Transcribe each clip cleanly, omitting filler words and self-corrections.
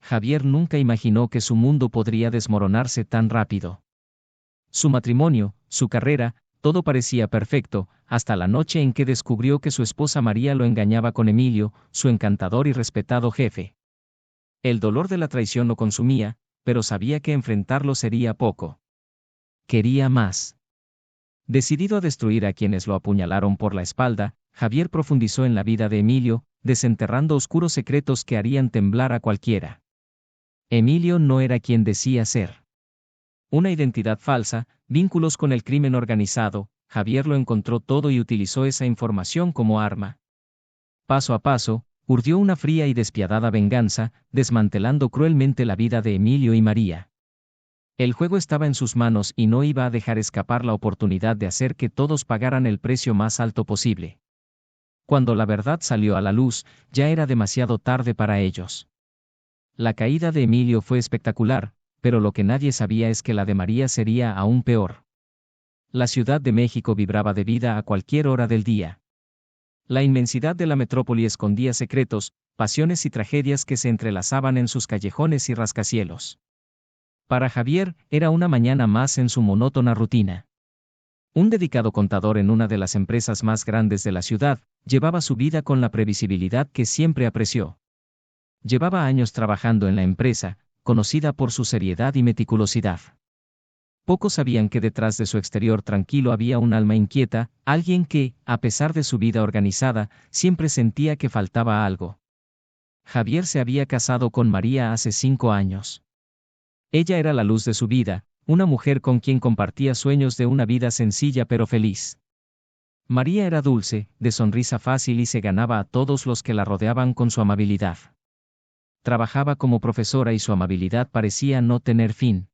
Javier nunca imaginó que su mundo podría desmoronarse tan rápido. Su matrimonio, su carrera, todo parecía perfecto, hasta la noche en que descubrió que su esposa María lo engañaba con Emilio, su encantador y respetado jefe. El dolor de la traición lo consumía, pero sabía que enfrentarlo sería poco. Quería más. Decidido a destruir a quienes lo apuñalaron por la espalda, Javier profundizó en la vida de Emilio, desenterrando oscuros secretos que harían temblar a cualquiera. Emilio no era quien decía ser. Una identidad falsa, vínculos con el crimen organizado, Javier lo encontró todo y utilizó esa información como arma. Paso a paso, urdió una fría y despiadada venganza, desmantelando cruelmente la vida de Emilio y María. El juego estaba en sus manos y no iba a dejar escapar la oportunidad de hacer que todos pagaran el precio más alto posible. Cuando la verdad salió a la luz, ya era demasiado tarde para ellos. La caída de Emilio fue espectacular, pero lo que nadie sabía es que la de María sería aún peor. La Ciudad de México vibraba de vida a cualquier hora del día. La inmensidad de la metrópoli escondía secretos, pasiones y tragedias que se entrelazaban en sus callejones y rascacielos. Para Javier, era una mañana más en su monótona rutina. Un dedicado contador en una de las empresas más grandes de la ciudad, llevaba su vida con la previsibilidad que siempre apreció. Llevaba años trabajando en la empresa, conocida por su seriedad y meticulosidad. Pocos sabían que detrás de su exterior tranquilo había un alma inquieta, alguien que, a pesar de su vida organizada, siempre sentía que faltaba algo. Javier se había casado con María hace 5 años. Ella era la luz de su vida, una mujer con quien compartía sueños de una vida sencilla pero feliz. María era dulce, de sonrisa fácil y se ganaba a todos los que la rodeaban con su amabilidad. Trabajaba como profesora y su amabilidad parecía no tener fin.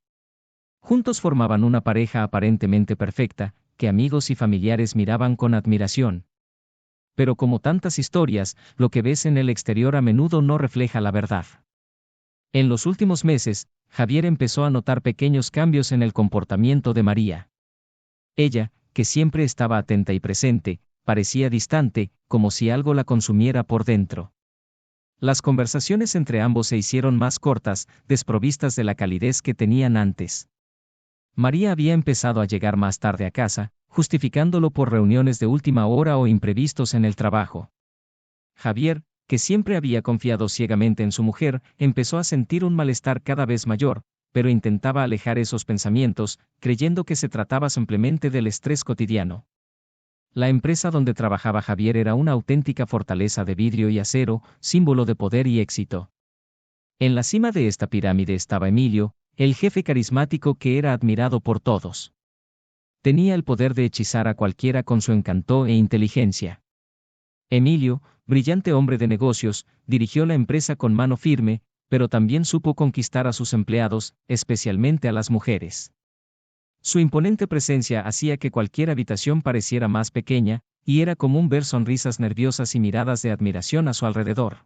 Juntos formaban una pareja aparentemente perfecta, que amigos y familiares miraban con admiración. Pero como tantas historias, lo que ves en el exterior a menudo no refleja la verdad. En los últimos meses, Javier empezó a notar pequeños cambios en el comportamiento de María. Ella, que siempre estaba atenta y presente, parecía distante, como si algo la consumiera por dentro. Las conversaciones entre ambos se hicieron más cortas, desprovistas de la calidez que tenían antes. María había empezado a llegar más tarde a casa, justificándolo por reuniones de última hora o imprevistos en el trabajo. Javier, que siempre había confiado ciegamente en su mujer, empezó a sentir un malestar cada vez mayor, pero intentaba alejar esos pensamientos, creyendo que se trataba simplemente del estrés cotidiano. La empresa donde trabajaba Javier era una auténtica fortaleza de vidrio y acero, símbolo de poder y éxito. En la cima de esta pirámide estaba Emilio, el jefe carismático que era admirado por todos. Tenía el poder de hechizar a cualquiera con su encanto e inteligencia. Emilio, brillante hombre de negocios, dirigió la empresa con mano firme, pero también supo conquistar a sus empleados, especialmente a las mujeres. Su imponente presencia hacía que cualquier habitación pareciera más pequeña, y era común ver sonrisas nerviosas y miradas de admiración a su alrededor.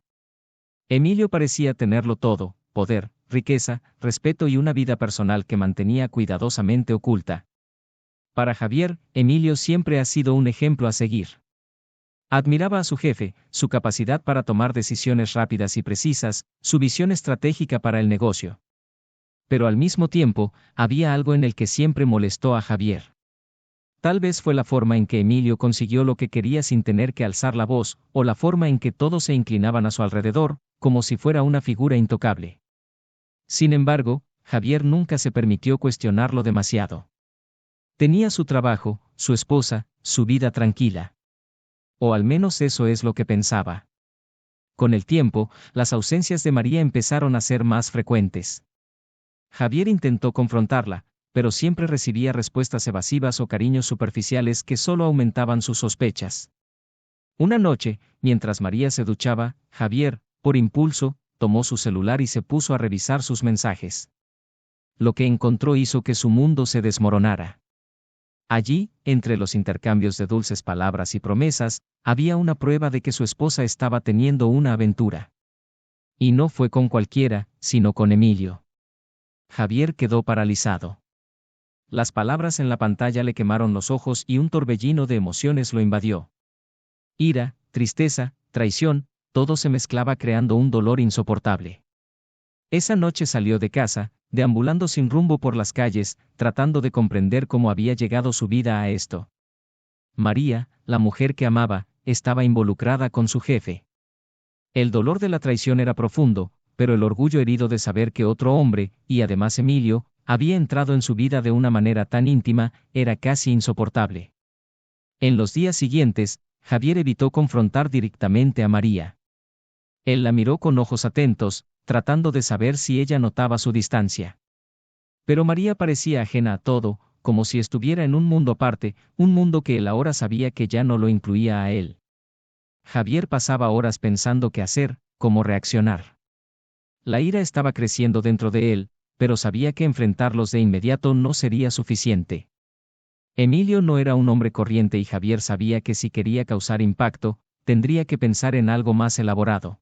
Emilio parecía tenerlo todo: poder, riqueza, respeto y una vida personal que mantenía cuidadosamente oculta. Para Javier, Emilio siempre ha sido un ejemplo a seguir. Admiraba a su jefe, su capacidad para tomar decisiones rápidas y precisas, su visión estratégica para el negocio. Pero al mismo tiempo, había algo en el que siempre molestó a Javier. Tal vez fue la forma en que Emilio consiguió lo que quería sin tener que alzar la voz, o la forma en que todos se inclinaban a su alrededor, como si fuera una figura intocable. Sin embargo, Javier nunca se permitió cuestionarlo demasiado. Tenía su trabajo, su esposa, su vida tranquila. O al menos eso es lo que pensaba. Con el tiempo, las ausencias de María empezaron a ser más frecuentes. Javier intentó confrontarla, pero siempre recibía respuestas evasivas o cariños superficiales que solo aumentaban sus sospechas. Una noche, mientras María se duchaba, Javier, por impulso, tomó su celular y se puso a revisar sus mensajes. Lo que encontró hizo que su mundo se desmoronara. Allí, entre los intercambios de dulces palabras y promesas, había una prueba de que su esposa estaba teniendo una aventura. Y no fue con cualquiera, sino con Emilio. Javier quedó paralizado. Las palabras en la pantalla le quemaron los ojos y un torbellino de emociones lo invadió. Ira, tristeza, traición, todo se mezclaba creando un dolor insoportable. Esa noche salió de casa, deambulando sin rumbo por las calles, tratando de comprender cómo había llegado su vida a esto. María, la mujer que amaba, estaba involucrada con su jefe. El dolor de la traición era profundo, pero el orgullo herido de saber que otro hombre, y además Emilio, había entrado en su vida de una manera tan íntima, era casi insoportable. En los días siguientes, Javier evitó confrontar directamente a María. Él la miró con ojos atentos, tratando de saber si ella notaba su distancia. Pero María parecía ajena a todo, como si estuviera en un mundo aparte, un mundo que él ahora sabía que ya no lo incluía a él. Javier pasaba horas pensando qué hacer, cómo reaccionar. La ira estaba creciendo dentro de él, pero sabía que enfrentarlos de inmediato no sería suficiente. Emilio no era un hombre corriente y Javier sabía que si quería causar impacto, tendría que pensar en algo más elaborado.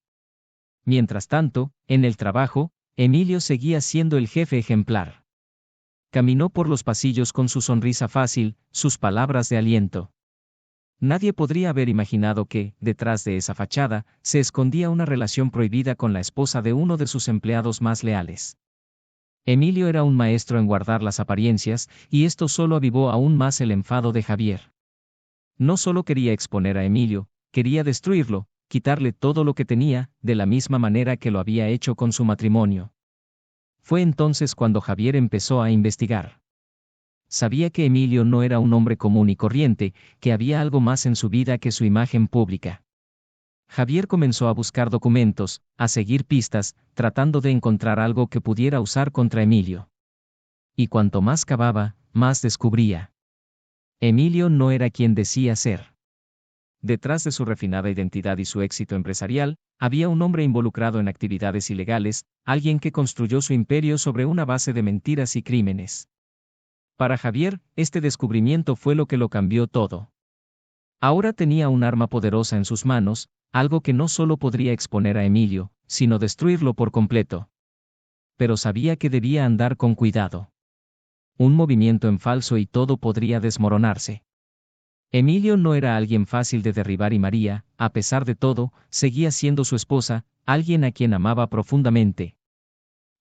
Mientras tanto, en el trabajo, Emilio seguía siendo el jefe ejemplar. Caminó por los pasillos con su sonrisa fácil, sus palabras de aliento. Nadie podría haber imaginado que, detrás de esa fachada, se escondía una relación prohibida con la esposa de uno de sus empleados más leales. Emilio era un maestro en guardar las apariencias, y esto solo avivó aún más el enfado de Javier. No solo quería exponer a Emilio, quería destruirlo, quitarle todo lo que tenía, de la misma manera que lo había hecho con su matrimonio. Fue entonces cuando Javier empezó a investigar. Sabía que Emilio no era un hombre común y corriente, que había algo más en su vida que su imagen pública. Javier comenzó a buscar documentos, a seguir pistas, tratando de encontrar algo que pudiera usar contra Emilio. Y cuanto más cavaba, más descubría. Emilio no era quien decía ser. Detrás de su refinada identidad y su éxito empresarial, había un hombre involucrado en actividades ilegales, alguien que construyó su imperio sobre una base de mentiras y crímenes. Para Javier, este descubrimiento fue lo que lo cambió todo. Ahora tenía un arma poderosa en sus manos, algo que no solo podría exponer a Emilio, sino destruirlo por completo. Pero sabía que debía andar con cuidado. Un movimiento en falso y todo podría desmoronarse. Emilio no era alguien fácil de derribar y María, a pesar de todo, seguía siendo su esposa, alguien a quien amaba profundamente.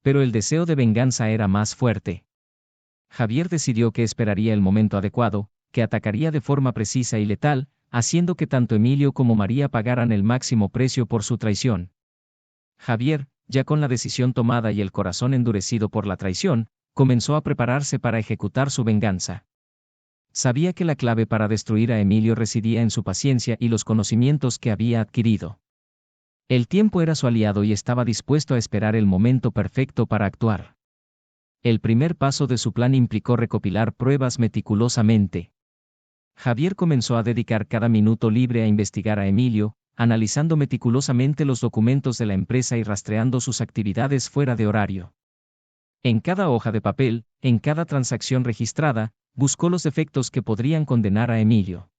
Pero el deseo de venganza era más fuerte. Javier decidió que esperaría el momento adecuado, que atacaría de forma precisa y letal, haciendo que tanto Emilio como María pagaran el máximo precio por su traición. Javier, ya con la decisión tomada y el corazón endurecido por la traición, comenzó a prepararse para ejecutar su venganza. Sabía que la clave para destruir a Emilio residía en su paciencia y los conocimientos que había adquirido. El tiempo era su aliado y estaba dispuesto a esperar el momento perfecto para actuar. El primer paso de su plan implicó recopilar pruebas meticulosamente. Javier comenzó a dedicar cada minuto libre a investigar a Emilio, analizando meticulosamente los documentos de la empresa y rastreando sus actividades fuera de horario. En cada hoja de papel, en cada transacción registrada, buscó los defectos que podrían condenar a Emilio.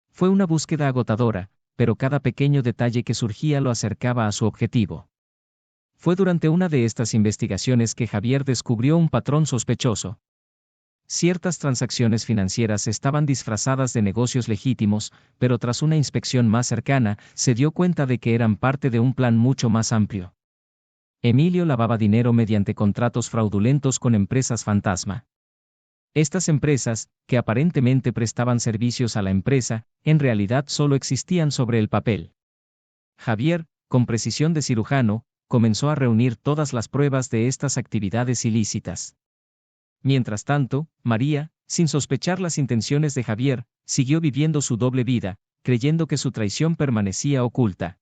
Fue una búsqueda agotadora, pero cada pequeño detalle que surgía lo acercaba a su objetivo. Fue durante una de estas investigaciones que Javier descubrió un patrón sospechoso. Ciertas transacciones financieras estaban disfrazadas de negocios legítimos, pero tras una inspección más cercana, se dio cuenta de que eran parte de un plan mucho más amplio. Emilio lavaba dinero mediante contratos fraudulentos con empresas fantasma. Estas empresas, que aparentemente prestaban servicios a la empresa, en realidad solo existían sobre el papel. Javier, con precisión de cirujano, comenzó a reunir todas las pruebas de estas actividades ilícitas. Mientras tanto, María, sin sospechar las intenciones de Javier, siguió viviendo su doble vida, creyendo que su traición permanecía oculta.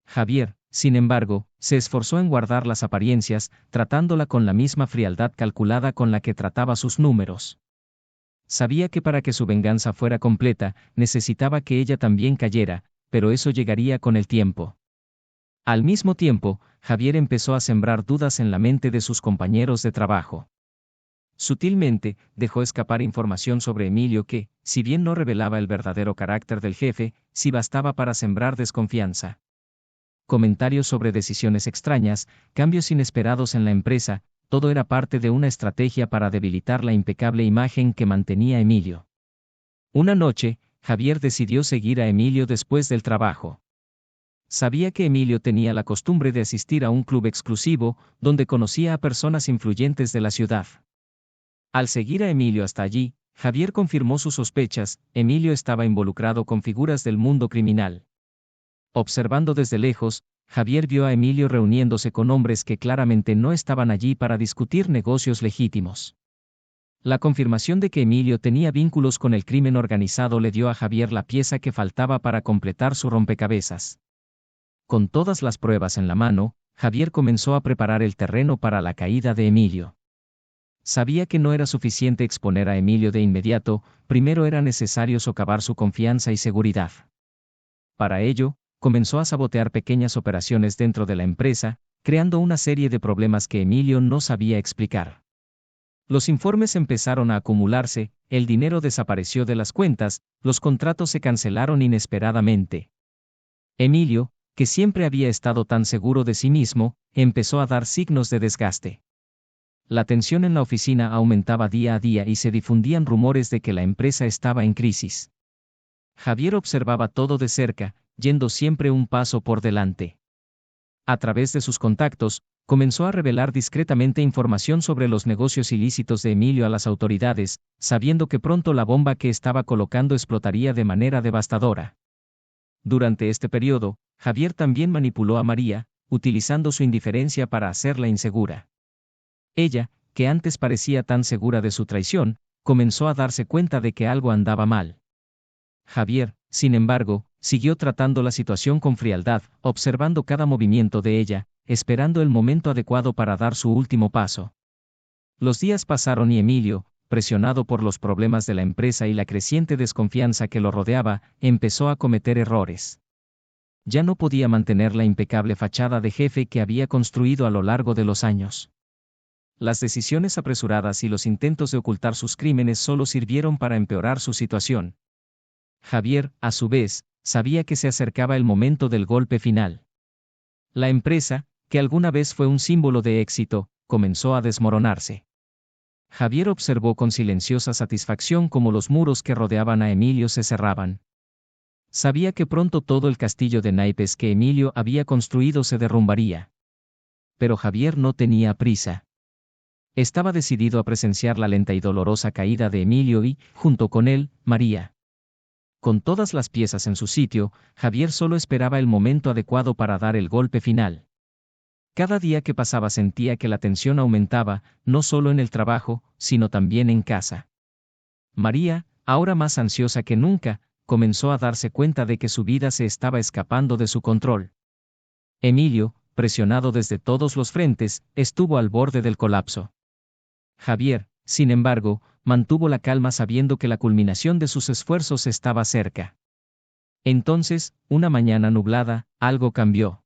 Javier, sin embargo, se esforzó en guardar las apariencias, tratándola con la misma frialdad calculada con la que trataba sus números. Sabía que para que su venganza fuera completa, necesitaba que ella también cayera, pero eso llegaría con el tiempo. Al mismo tiempo, Javier empezó a sembrar dudas en la mente de sus compañeros de trabajo. Sutilmente, dejó escapar información sobre Emilio que, si bien no revelaba el verdadero carácter del jefe, sí bastaba para sembrar desconfianza. Comentarios sobre decisiones extrañas, cambios inesperados en la empresa, todo era parte de una estrategia para debilitar la impecable imagen que mantenía Emilio. Una noche, Javier decidió seguir a Emilio después del trabajo. Sabía que Emilio tenía la costumbre de asistir a un club exclusivo, donde conocía a personas influyentes de la ciudad. Al seguir a Emilio hasta allí, Javier confirmó sus sospechas. Emilio estaba involucrado con figuras del mundo criminal. Observando desde lejos, Javier vio a Emilio reuniéndose con hombres que claramente no estaban allí para discutir negocios legítimos. La confirmación de que Emilio tenía vínculos con el crimen organizado le dio a Javier la pieza que faltaba para completar su rompecabezas. Con todas las pruebas en la mano, Javier comenzó a preparar el terreno para la caída de Emilio. Sabía que no era suficiente exponer a Emilio de inmediato, primero era necesario socavar su confianza y seguridad. Para ello, comenzó a sabotear pequeñas operaciones dentro de la empresa, creando una serie de problemas que Emilio no sabía explicar. Los informes empezaron a acumularse, el dinero desapareció de las cuentas, los contratos se cancelaron inesperadamente. Emilio, que siempre había estado tan seguro de sí mismo, empezó a dar signos de desgaste. La tensión en la oficina aumentaba día a día y se difundían rumores de que la empresa estaba en crisis. Javier observaba todo de cerca, yendo siempre un paso por delante. A través de sus contactos, comenzó a revelar discretamente información sobre los negocios ilícitos de Emilio a las autoridades, sabiendo que pronto la bomba que estaba colocando explotaría de manera devastadora. Durante este periodo, Javier también manipuló a María, utilizando su indiferencia para hacerla insegura. Ella, que antes parecía tan segura de su traición, comenzó a darse cuenta de que algo andaba mal. Javier, sin embargo, siguió tratando la situación con frialdad, observando cada movimiento de ella, esperando el momento adecuado para dar su último paso. Los días pasaron y Emilio, presionado por los problemas de la empresa y la creciente desconfianza que lo rodeaba, empezó a cometer errores. Ya no podía mantener la impecable fachada de jefe que había construido a lo largo de los años. Las decisiones apresuradas y los intentos de ocultar sus crímenes solo sirvieron para empeorar su situación. Javier, a su vez, sabía que se acercaba el momento del golpe final. La empresa, que alguna vez fue un símbolo de éxito, comenzó a desmoronarse. Javier observó con silenciosa satisfacción cómo los muros que rodeaban a Emilio se cerraban. Sabía que pronto todo el castillo de naipes que Emilio había construido se derrumbaría. Pero Javier no tenía prisa. Estaba decidido a presenciar la lenta y dolorosa caída de Emilio y, junto con él, María. Con todas las piezas en su sitio, Javier solo esperaba el momento adecuado para dar el golpe final. Cada día que pasaba sentía que la tensión aumentaba, no solo en el trabajo, sino también en casa. María, ahora más ansiosa que nunca, comenzó a darse cuenta de que su vida se estaba escapando de su control. Emilio, presionado desde todos los frentes, estuvo al borde del colapso. Javier, sin embargo, mantuvo la calma sabiendo que la culminación de sus esfuerzos estaba cerca. Entonces, una mañana nublada, algo cambió.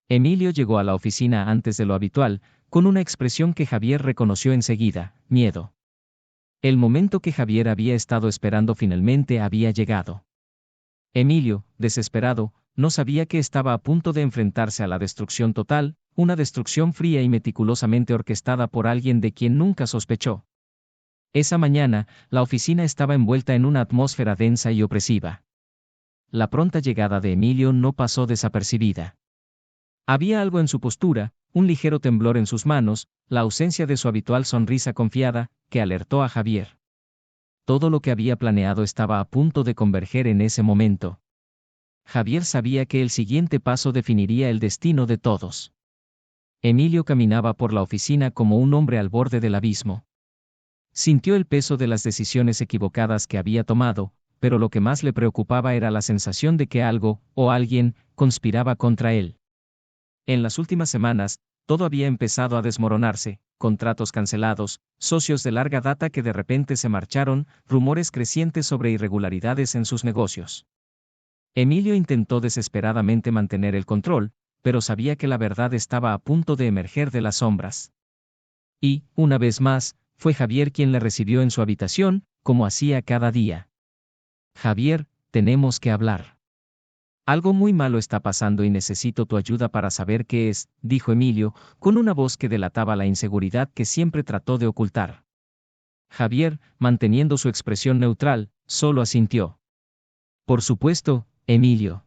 Emilio llegó a la oficina antes de lo habitual, con una expresión que Javier reconoció enseguida: miedo. El momento que Javier había estado esperando finalmente había llegado. Emilio, desesperado, no sabía que estaba a punto de enfrentarse a la destrucción total, una destrucción fría y meticulosamente orquestada por alguien de quien nunca sospechó. Esa mañana, la oficina estaba envuelta en una atmósfera densa y opresiva. La pronta llegada de Emilio no pasó desapercibida. Había algo en su postura, un ligero temblor en sus manos, la ausencia de su habitual sonrisa confiada, que alertó a Javier. Todo lo que había planeado estaba a punto de converger en ese momento. Javier sabía que el siguiente paso definiría el destino de todos. Emilio caminaba por la oficina como un hombre al borde del abismo. Sintió el peso de las decisiones equivocadas que había tomado, pero lo que más le preocupaba era la sensación de que algo, o alguien, conspiraba contra él. En las últimas semanas, todo había empezado a desmoronarse: contratos cancelados, socios de larga data que de repente se marcharon, rumores crecientes sobre irregularidades en sus negocios. Emilio intentó desesperadamente mantener el control, pero sabía que la verdad estaba a punto de emerger de las sombras. Y, una vez más, fue Javier quien le recibió en su habitación, como hacía cada día. Javier, tenemos que hablar. Algo muy malo está pasando y necesito tu ayuda para saber qué es, dijo Emilio, con una voz que delataba la inseguridad que siempre trató de ocultar. Javier, manteniendo su expresión neutral, solo asintió. Por supuesto, Emilio.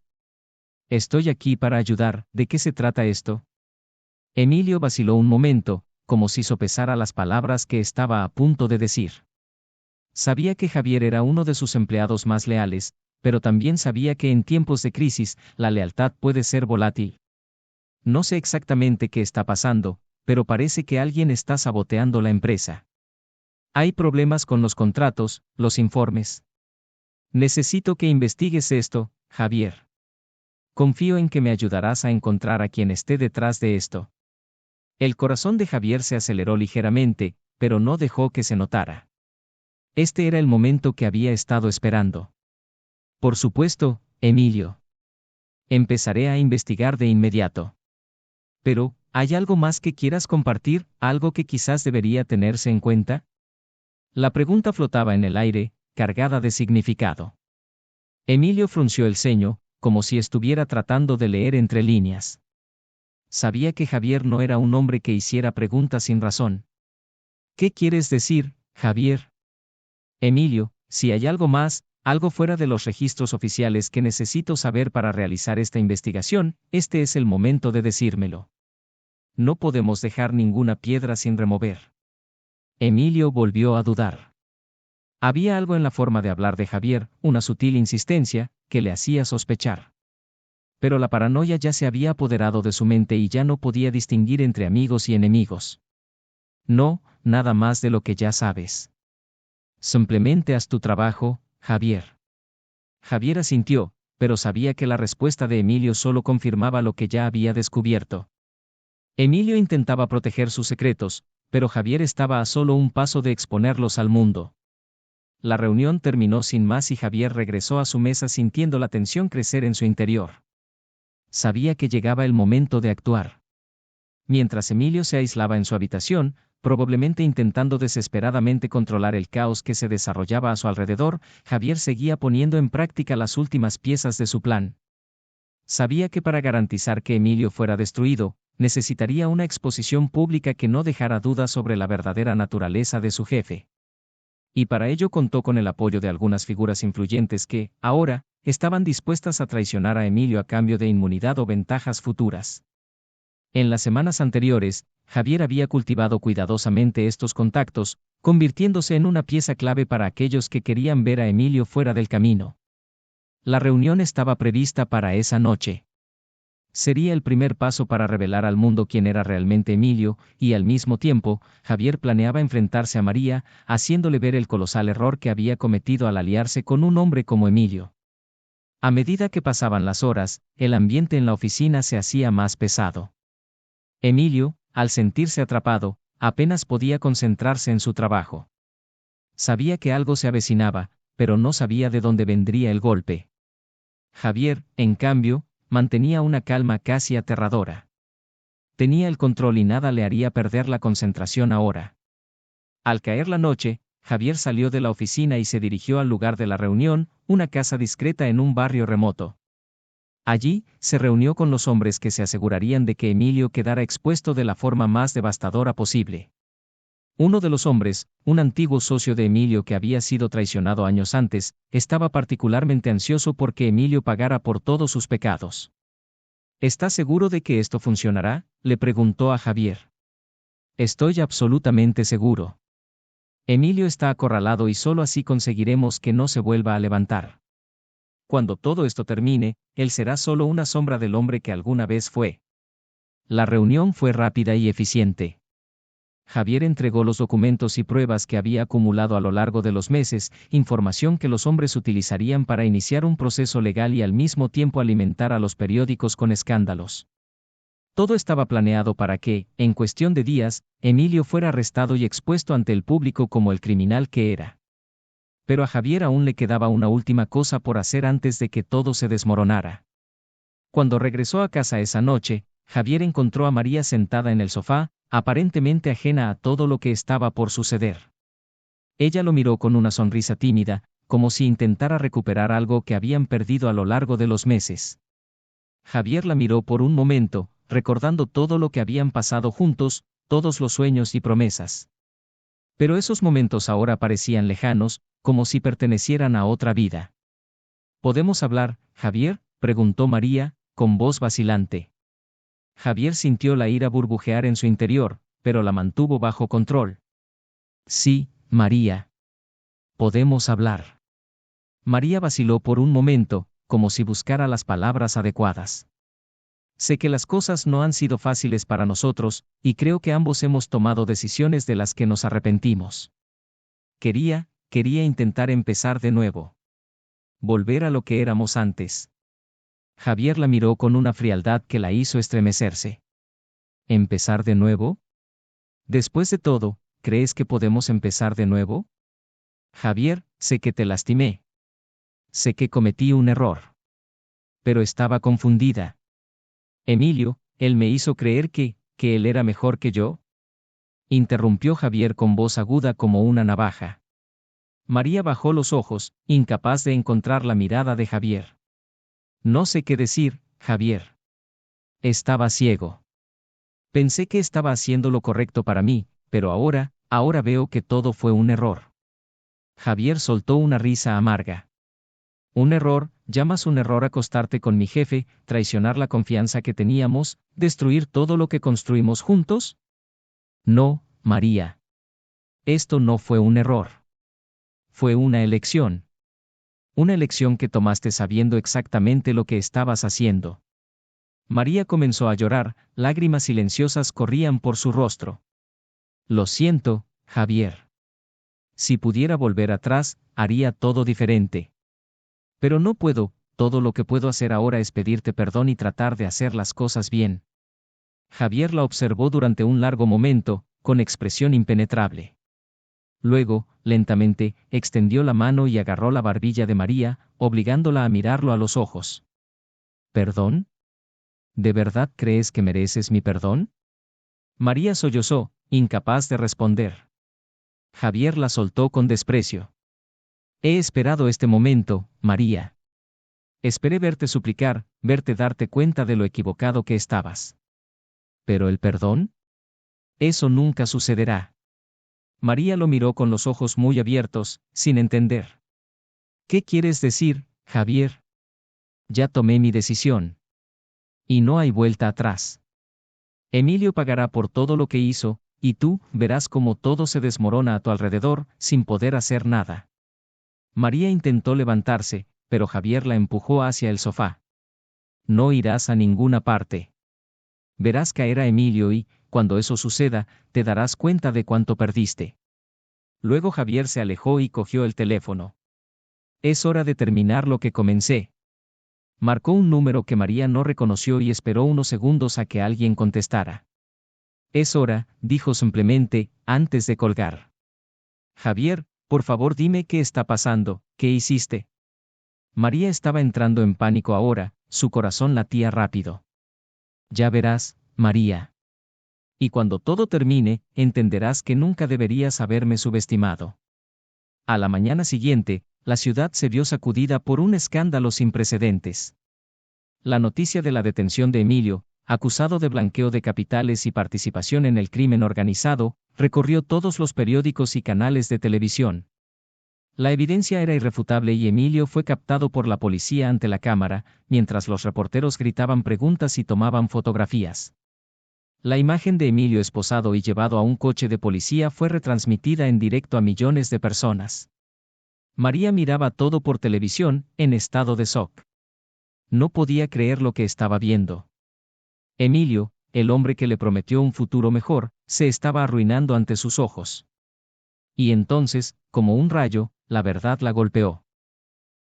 Estoy aquí para ayudar. ¿De qué se trata esto? Emilio vaciló un momento, como si sopesara las palabras que estaba a punto de decir. Sabía que Javier era uno de sus empleados más leales, pero también sabía que en tiempos de crisis, la lealtad puede ser volátil. No sé exactamente qué está pasando, pero parece que alguien está saboteando la empresa. Hay problemas con los contratos, los informes. Necesito que investigues esto, Javier. Confío en que me ayudarás a encontrar a quien esté detrás de esto. El corazón de Javier se aceleró ligeramente, pero no dejó que se notara. Este era el momento que había estado esperando. Por supuesto, Emilio. Empezaré a investigar de inmediato. Pero, ¿hay algo más que quieras compartir, algo que quizás debería tenerse en cuenta? La pregunta flotaba en el aire, cargada de significado. Emilio frunció el ceño, como si estuviera tratando de leer entre líneas. Sabía que Javier no era un hombre que hiciera preguntas sin razón. ¿Qué quieres decir, Javier? Emilio, si hay algo más, algo fuera de los registros oficiales que necesito saber para realizar esta investigación, este es el momento de decírmelo. No podemos dejar ninguna piedra sin remover. Emilio volvió a dudar. Había algo en la forma de hablar de Javier, una sutil insistencia, que le hacía sospechar. Pero la paranoia ya se había apoderado de su mente y ya no podía distinguir entre amigos y enemigos. No, nada más de lo que ya sabes. Simplemente haz tu trabajo, Javier. Javier asintió, pero sabía que la respuesta de Emilio solo confirmaba lo que ya había descubierto. Emilio intentaba proteger sus secretos, pero Javier estaba a solo un paso de exponerlos al mundo. La reunión terminó sin más y Javier regresó a su mesa sintiendo la tensión crecer en su interior. Sabía que llegaba el momento de actuar. Mientras Emilio se aislaba en su habitación, probablemente intentando desesperadamente controlar el caos que se desarrollaba a su alrededor, Javier seguía poniendo en práctica las últimas piezas de su plan. Sabía que para garantizar que Emilio fuera destruido, necesitaría una exposición pública que no dejara dudas sobre la verdadera naturaleza de su jefe. Y para ello contó con el apoyo de algunas figuras influyentes que, ahora, estaban dispuestas a traicionar a Emilio a cambio de inmunidad o ventajas futuras. En las semanas anteriores, Javier había cultivado cuidadosamente estos contactos, convirtiéndose en una pieza clave para aquellos que querían ver a Emilio fuera del camino. La reunión estaba prevista para esa noche. Sería el primer paso para revelar al mundo quién era realmente Emilio, y al mismo tiempo, Javier planeaba enfrentarse a María, haciéndole ver el colosal error que había cometido al aliarse con un hombre como Emilio. A medida que pasaban las horas, el ambiente en la oficina se hacía más pesado. Emilio, al sentirse atrapado, apenas podía concentrarse en su trabajo. Sabía que algo se avecinaba, pero no sabía de dónde vendría el golpe. Javier, en cambio, mantenía una calma casi aterradora. Tenía el control y nada le haría perder la concentración ahora. Al caer la noche, Javier salió de la oficina y se dirigió al lugar de la reunión, una casa discreta en un barrio remoto. Allí, se reunió con los hombres que se asegurarían de que Emilio quedara expuesto de la forma más devastadora posible. Uno de los hombres, un antiguo socio de Emilio que había sido traicionado años antes, estaba particularmente ansioso porque Emilio pagara por todos sus pecados. ¿Estás seguro de que esto funcionará?, le preguntó a Javier. Estoy absolutamente seguro. Emilio está acorralado y solo así conseguiremos que no se vuelva a levantar. Cuando todo esto termine, él será solo una sombra del hombre que alguna vez fue. La reunión fue rápida y eficiente. Javier entregó los documentos y pruebas que había acumulado a lo largo de los meses, información que los hombres utilizarían para iniciar un proceso legal y al mismo tiempo alimentar a los periódicos con escándalos. Todo estaba planeado para que, en cuestión de días, Emilio fuera arrestado y expuesto ante el público como el criminal que era. Pero a Javier aún le quedaba una última cosa por hacer antes de que todo se desmoronara. Cuando regresó a casa esa noche, Javier encontró a María sentada en el sofá, aparentemente ajena a todo lo que estaba por suceder. Ella lo miró con una sonrisa tímida, como si intentara recuperar algo que habían perdido a lo largo de los meses. Javier la miró por un momento, recordando todo lo que habían pasado juntos, todos los sueños y promesas. Pero esos momentos ahora parecían lejanos, como si pertenecieran a otra vida. ¿Podemos hablar, Javier?, preguntó María, con voz vacilante. Javier sintió la ira burbujear en su interior, pero la mantuvo bajo control. Sí, María. Podemos hablar. María vaciló por un momento, como si buscara las palabras adecuadas. Sé que las cosas no han sido fáciles para nosotros, y creo que ambos hemos tomado decisiones de las que nos arrepentimos. Quería intentar empezar de nuevo. Volver a lo que éramos antes. Javier la miró con una frialdad que la hizo estremecerse. ¿Empezar de nuevo? Después de todo, ¿crees que podemos empezar de nuevo? Javier, sé que te lastimé. Sé que cometí un error. Pero estaba confundida. Emilio, él me hizo creer que él era mejor que yo. Interrumpió Javier con voz aguda como una navaja. María bajó los ojos, incapaz de encontrar la mirada de Javier. No sé qué decir, Javier. Estaba ciego. Pensé que estaba haciendo lo correcto para mí, pero ahora veo que todo fue un error. Javier soltó una risa amarga. Un error, ¿llamas un error acostarte con mi jefe, traicionar la confianza que teníamos, destruir todo lo que construimos juntos? No, María. Esto no fue un error. Fue una elección. Una elección que tomaste sabiendo exactamente lo que estabas haciendo. María comenzó a llorar, lágrimas silenciosas corrían por su rostro. Lo siento, Javier. Si pudiera volver atrás, haría todo diferente. Pero no puedo, todo lo que puedo hacer ahora es pedirte perdón y tratar de hacer las cosas bien. Javier la observó durante un largo momento, con expresión impenetrable. Luego, lentamente, extendió la mano y agarró la barbilla de María, obligándola a mirarlo a los ojos. ¿Perdón? ¿De verdad crees que mereces mi perdón? María sollozó, incapaz de responder. Javier la soltó con desprecio. He esperado este momento, María. Esperé verte suplicar, verte darte cuenta de lo equivocado que estabas. ¿Pero el perdón? Eso nunca sucederá. María lo miró con los ojos muy abiertos, sin entender. ¿Qué quieres decir, Javier? Ya tomé mi decisión. Y no hay vuelta atrás. Emilio pagará por todo lo que hizo, y tú verás cómo todo se desmorona a tu alrededor, sin poder hacer nada. María intentó levantarse, pero Javier la empujó hacia el sofá. No irás a ninguna parte. Verás caer a Emilio y, cuando eso suceda, te darás cuenta de cuánto perdiste. Luego Javier se alejó y cogió el teléfono. Es hora de terminar lo que comencé. Marcó un número que María no reconoció y esperó unos segundos a que alguien contestara. Es hora, dijo simplemente, antes de colgar. Javier, por favor dime qué está pasando, ¿qué hiciste? María estaba entrando en pánico ahora, su corazón latía rápido. Ya verás, María. Y cuando todo termine, entenderás que nunca deberías haberme subestimado. A la mañana siguiente, la ciudad se vio sacudida por un escándalo sin precedentes. La noticia de la detención de Emilio, acusado de blanqueo de capitales y participación en el crimen organizado, recorrió todos los periódicos y canales de televisión. La evidencia era irrefutable y Emilio fue captado por la policía ante la cámara, mientras los reporteros gritaban preguntas y tomaban fotografías. La imagen de Emilio esposado y llevado a un coche de policía fue retransmitida en directo a millones de personas. María miraba todo por televisión, en estado de shock. No podía creer lo que estaba viendo. Emilio, el hombre que le prometió un futuro mejor, se estaba arruinando ante sus ojos. Y entonces, como un rayo, la verdad la golpeó.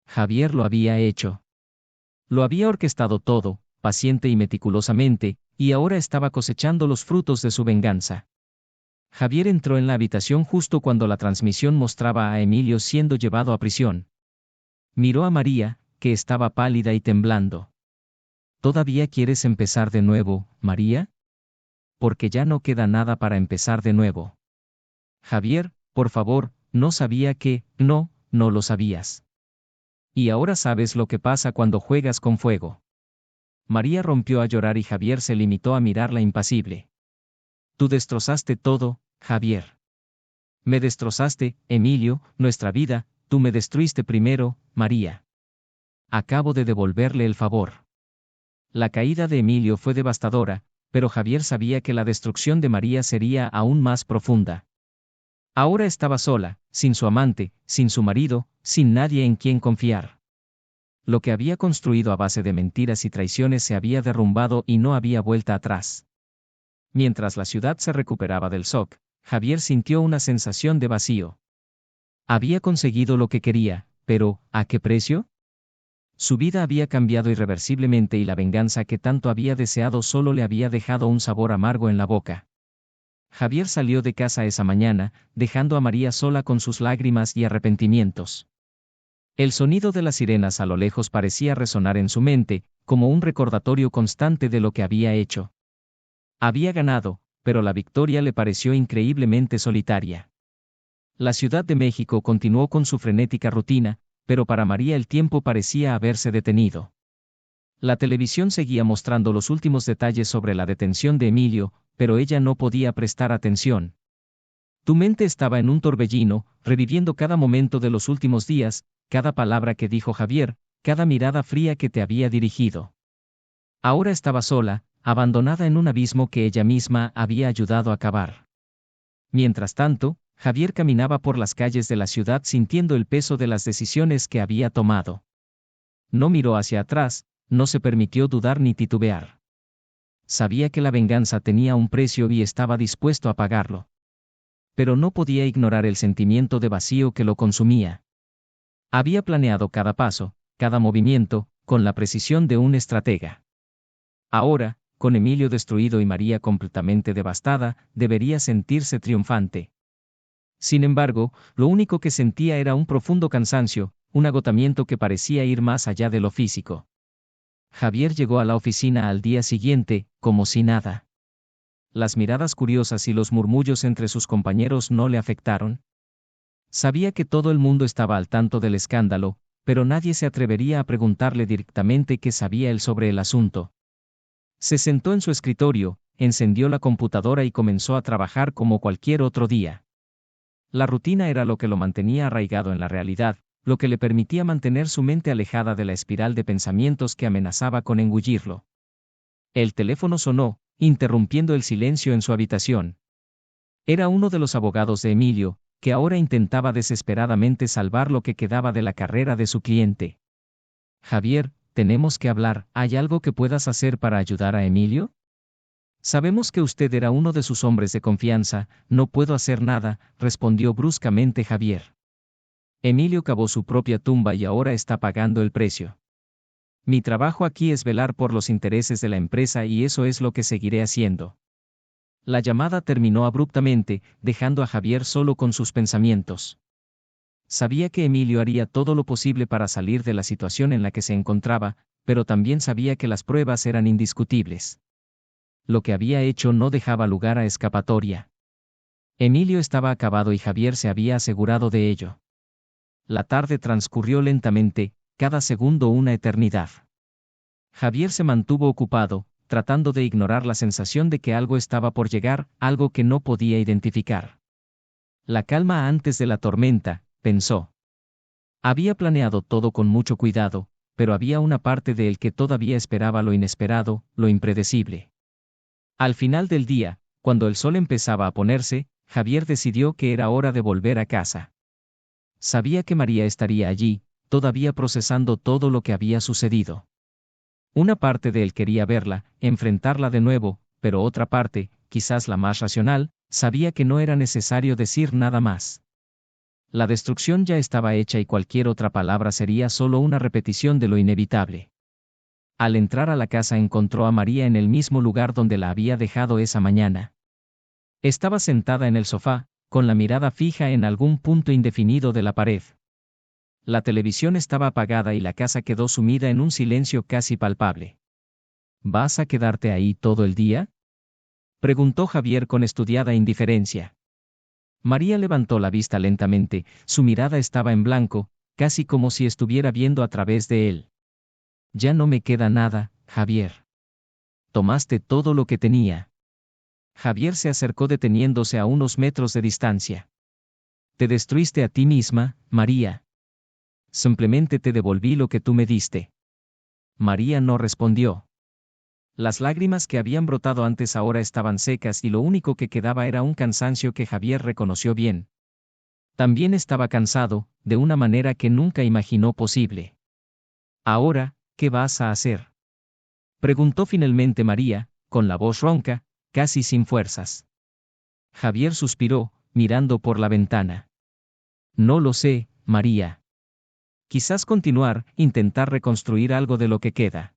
Javier lo había hecho. Lo había orquestado todo, paciente y meticulosamente, y ahora estaba cosechando los frutos de su venganza. Javier entró en la habitación justo cuando la transmisión mostraba a Emilio siendo llevado a prisión. Miró a María, que estaba pálida y temblando. ¿Todavía quieres empezar de nuevo, María? Porque ya no queda nada para empezar de nuevo. Javier, por favor, no sabía que, no lo sabías. Y ahora sabes lo que pasa cuando juegas con fuego. María rompió a llorar y Javier se limitó a mirarla impasible. Tú destrozaste todo, Javier. Me destrozaste, Emilio, nuestra vida, tú me destruiste primero, María. Acabo de devolverle el favor. La caída de Emilio fue devastadora, pero Javier sabía que la destrucción de María sería aún más profunda. Ahora estaba sola, sin su amante, sin su marido, sin nadie en quien confiar. Lo que había construido a base de mentiras y traiciones se había derrumbado y no había vuelta atrás. Mientras la ciudad se recuperaba del shock, Javier sintió una sensación de vacío. Había conseguido lo que quería, pero ¿a qué precio? Su vida había cambiado irreversiblemente y la venganza que tanto había deseado solo le había dejado un sabor amargo en la boca. Javier salió de casa esa mañana, dejando a María sola con sus lágrimas y arrepentimientos. El sonido de las sirenas a lo lejos parecía resonar en su mente, como un recordatorio constante de lo que había hecho. Había ganado, pero la victoria le pareció increíblemente solitaria. La Ciudad de México continuó con su frenética rutina, pero para María el tiempo parecía haberse detenido. La televisión seguía mostrando los últimos detalles sobre la detención de Emilio, pero ella no podía prestar atención. Tu mente estaba en un torbellino, reviviendo cada momento de los últimos días, cada palabra que dijo Javier, cada mirada fría que te había dirigido. Ahora estaba sola, abandonada en un abismo que ella misma había ayudado a cavar. Mientras tanto, Javier caminaba por las calles de la ciudad sintiendo el peso de las decisiones que había tomado. No miró hacia atrás, no se permitió dudar ni titubear. Sabía que la venganza tenía un precio y estaba dispuesto a pagarlo. Pero no podía ignorar el sentimiento de vacío que lo consumía. Había planeado cada paso, cada movimiento, con la precisión de un estratega. Ahora, con Emilio destruido y María completamente devastada, debería sentirse triunfante. Sin embargo, lo único que sentía era un profundo cansancio, un agotamiento que parecía ir más allá de lo físico. Javier llegó a la oficina al día siguiente, como si nada. Las miradas curiosas y los murmullos entre sus compañeros no le afectaron. Sabía que todo el mundo estaba al tanto del escándalo, pero nadie se atrevería a preguntarle directamente qué sabía él sobre el asunto. Se sentó en su escritorio, encendió la computadora y comenzó a trabajar como cualquier otro día. La rutina era lo que lo mantenía arraigado en la realidad, lo que le permitía mantener su mente alejada de la espiral de pensamientos que amenazaba con engullirlo. El teléfono sonó, interrumpiendo el silencio en su habitación. Era uno de los abogados de Emilio, que ahora intentaba desesperadamente salvar lo que quedaba de la carrera de su cliente. Javier, tenemos que hablar, ¿hay algo que puedas hacer para ayudar a Emilio? Sabemos que usted era uno de sus hombres de confianza, no puedo hacer nada, respondió bruscamente Javier. Emilio cavó su propia tumba y ahora está pagando el precio. Mi trabajo aquí es velar por los intereses de la empresa y eso es lo que seguiré haciendo. La llamada terminó abruptamente, dejando a Javier solo con sus pensamientos. Sabía que Emilio haría todo lo posible para salir de la situación en la que se encontraba, pero también sabía que las pruebas eran indiscutibles. Lo que había hecho no dejaba lugar a escapatoria. Emilio estaba acabado y Javier se había asegurado de ello. La tarde transcurrió lentamente, cada segundo una eternidad. Javier se mantuvo ocupado, tratando de ignorar la sensación de que algo estaba por llegar, algo que no podía identificar. La calma antes de la tormenta, pensó. Había planeado todo con mucho cuidado, pero había una parte de él que todavía esperaba lo inesperado, lo impredecible. Al final del día, cuando el sol empezaba a ponerse, Javier decidió que era hora de volver a casa. Sabía que María estaría allí, todavía procesando todo lo que había sucedido. Una parte de él quería verla, enfrentarla de nuevo, pero otra parte, quizás la más racional, sabía que no era necesario decir nada más. La destrucción ya estaba hecha y cualquier otra palabra sería solo una repetición de lo inevitable. Al entrar a la casa encontró a María en el mismo lugar donde la había dejado esa mañana. Estaba sentada en el sofá, con la mirada fija en algún punto indefinido de la pared. La televisión estaba apagada y la casa quedó sumida en un silencio casi palpable. ¿Vas a quedarte ahí todo el día?, preguntó Javier con estudiada indiferencia. María levantó la vista lentamente, su mirada estaba en blanco, casi como si estuviera viendo a través de él. Ya no me queda nada, Javier. Tomaste todo lo que tenía. Javier se acercó deteniéndose a unos metros de distancia. Te destruiste a ti misma, María. Simplemente te devolví lo que tú me diste. María no respondió. Las lágrimas que habían brotado antes ahora estaban secas y lo único que quedaba era un cansancio que Javier reconoció bien. También estaba cansado, de una manera que nunca imaginó posible. «Ahora, ¿qué vas a hacer?», preguntó finalmente María, con la voz ronca, casi sin fuerzas. Javier suspiró, mirando por la ventana. «No lo sé, María. Quizás continuar, intentar reconstruir algo de lo que queda.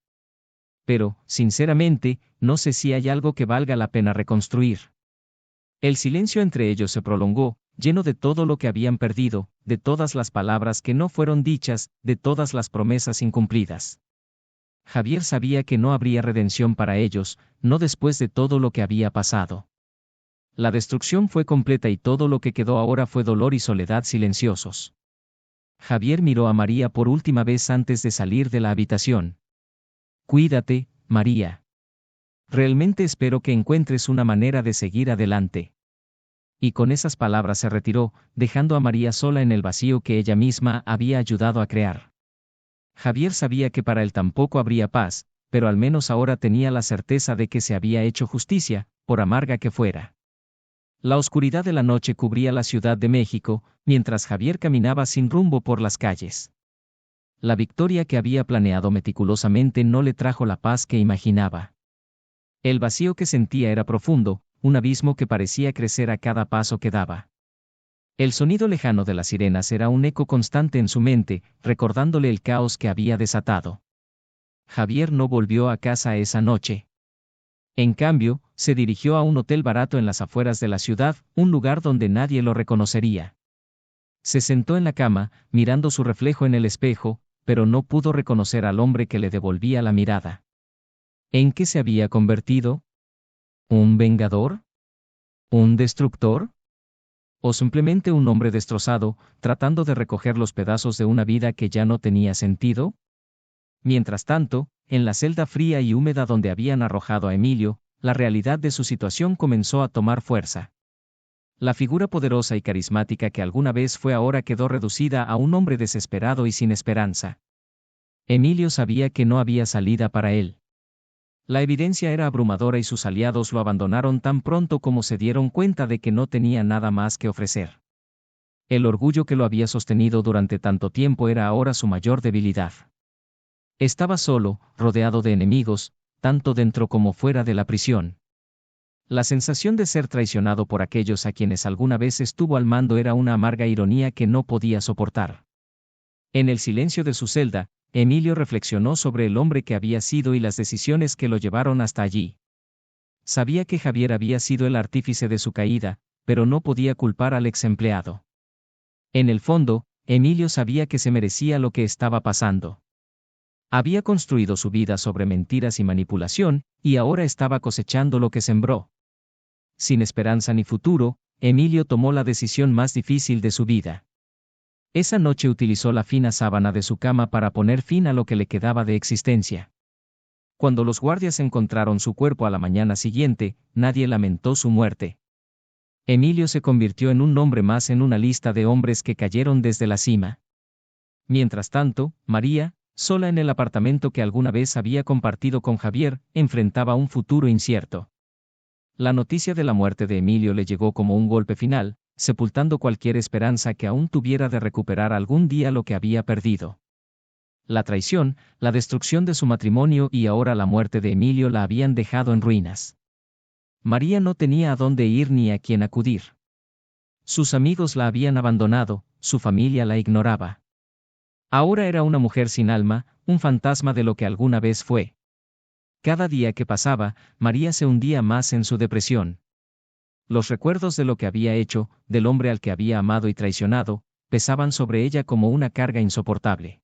Pero, sinceramente, no sé si hay algo que valga la pena reconstruir». El silencio entre ellos se prolongó, lleno de todo lo que habían perdido, de todas las palabras que no fueron dichas, de todas las promesas incumplidas. Javier sabía que no habría redención para ellos, no después de todo lo que había pasado. La destrucción fue completa y todo lo que quedó ahora fue dolor y soledad silenciosos. Javier miró a María por última vez antes de salir de la habitación. «Cuídate, María. Realmente espero que encuentres una manera de seguir adelante». Y con esas palabras se retiró, dejando a María sola en el vacío que ella misma había ayudado a crear. Javier sabía que para él tampoco habría paz, pero al menos ahora tenía la certeza de que se había hecho justicia, por amarga que fuera. La oscuridad de la noche cubría la Ciudad de México, mientras Javier caminaba sin rumbo por las calles. La victoria que había planeado meticulosamente no le trajo la paz que imaginaba. El vacío que sentía era profundo, un abismo que parecía crecer a cada paso que daba. El sonido lejano de las sirenas era un eco constante en su mente, recordándole el caos que había desatado. Javier no volvió a casa esa noche. En cambio, se dirigió a un hotel barato en las afueras de la ciudad, un lugar donde nadie lo reconocería. Se sentó en la cama, mirando su reflejo en el espejo, pero no pudo reconocer al hombre que le devolvía la mirada. ¿En qué se había convertido? ¿Un vengador? ¿Un destructor? ¿O simplemente un hombre destrozado, tratando de recoger los pedazos de una vida que ya no tenía sentido? Mientras tanto, en la celda fría y húmeda donde habían arrojado a Emilio, la realidad de su situación comenzó a tomar fuerza. La figura poderosa y carismática que alguna vez fue ahora quedó reducida a un hombre desesperado y sin esperanza. Emilio sabía que no había salida para él. La evidencia era abrumadora y sus aliados lo abandonaron tan pronto como se dieron cuenta de que no tenía nada más que ofrecer. El orgullo que lo había sostenido durante tanto tiempo era ahora su mayor debilidad. Estaba solo, rodeado de enemigos, tanto dentro como fuera de la prisión. La sensación de ser traicionado por aquellos a quienes alguna vez estuvo al mando era una amarga ironía que no podía soportar. En el silencio de su celda, Emilio reflexionó sobre el hombre que había sido y las decisiones que lo llevaron hasta allí. Sabía que Javier había sido el artífice de su caída, pero no podía culpar al ex empleado. En el fondo, Emilio sabía que se merecía lo que estaba pasando. Había construido su vida sobre mentiras y manipulación, y ahora estaba cosechando lo que sembró. Sin esperanza ni futuro, Emilio tomó la decisión más difícil de su vida. Esa noche utilizó la fina sábana de su cama para poner fin a lo que le quedaba de existencia. Cuando los guardias encontraron su cuerpo a la mañana siguiente, nadie lamentó su muerte. Emilio se convirtió en un nombre más en una lista de hombres que cayeron desde la cima. Mientras tanto, María, sola en el apartamento que alguna vez había compartido con Javier, enfrentaba un futuro incierto. La noticia de la muerte de Emilio le llegó como un golpe final, sepultando cualquier esperanza que aún tuviera de recuperar algún día lo que había perdido. La traición, la destrucción de su matrimonio y ahora la muerte de Emilio la habían dejado en ruinas. María no tenía a dónde ir ni a quién acudir. Sus amigos la habían abandonado, su familia la ignoraba. Ahora era una mujer sin alma, un fantasma de lo que alguna vez fue. Cada día que pasaba, María se hundía más en su depresión. Los recuerdos de lo que había hecho, del hombre al que había amado y traicionado, pesaban sobre ella como una carga insoportable.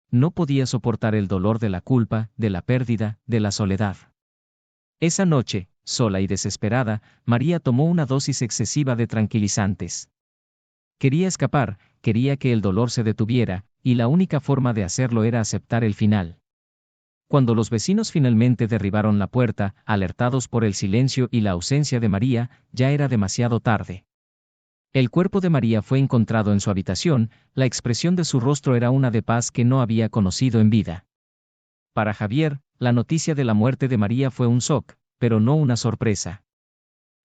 No podía soportar el dolor de la culpa, de la pérdida, de la soledad. Esa noche, sola y desesperada, María tomó una dosis excesiva de tranquilizantes. Quería escapar, quería que el dolor se detuviera, y la única forma de hacerlo era aceptar el final. Cuando los vecinos finalmente derribaron la puerta, alertados por el silencio y la ausencia de María, ya era demasiado tarde. El cuerpo de María fue encontrado en su habitación, la expresión de su rostro era una de paz que no había conocido en vida. Para Javier, la noticia de la muerte de María fue un shock, pero no una sorpresa.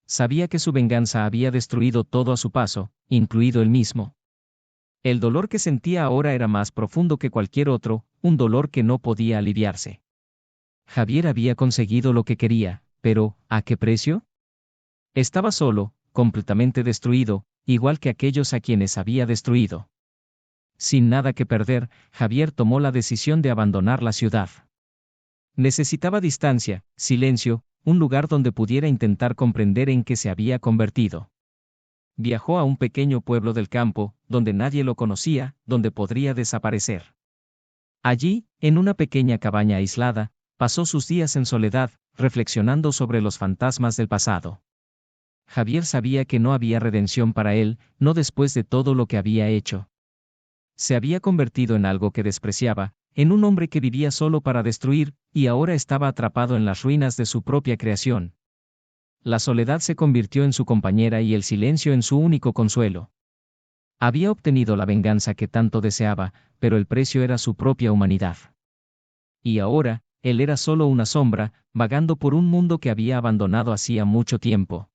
Sabía que su venganza había destruido todo a su paso, incluido él mismo. El dolor que sentía ahora era más profundo que cualquier otro, un dolor que no podía aliviarse. Javier había conseguido lo que quería, pero ¿a qué precio? Estaba solo, completamente destruido, igual que aquellos a quienes había destruido. Sin nada que perder, Javier tomó la decisión de abandonar la ciudad. Necesitaba distancia, silencio, un lugar donde pudiera intentar comprender en qué se había convertido. Viajó a un pequeño pueblo del campo, donde nadie lo conocía, donde podría desaparecer. Allí, en una pequeña cabaña aislada, pasó sus días en soledad, reflexionando sobre los fantasmas del pasado. Javier sabía que no había redención para él, no después de todo lo que había hecho. Se había convertido en algo que despreciaba, en un hombre que vivía solo para destruir, y ahora estaba atrapado en las ruinas de su propia creación. La soledad se convirtió en su compañera y el silencio en su único consuelo. Había obtenido la venganza que tanto deseaba, pero el precio era su propia humanidad. Y ahora, él era solo una sombra, vagando por un mundo que había abandonado hacía mucho tiempo.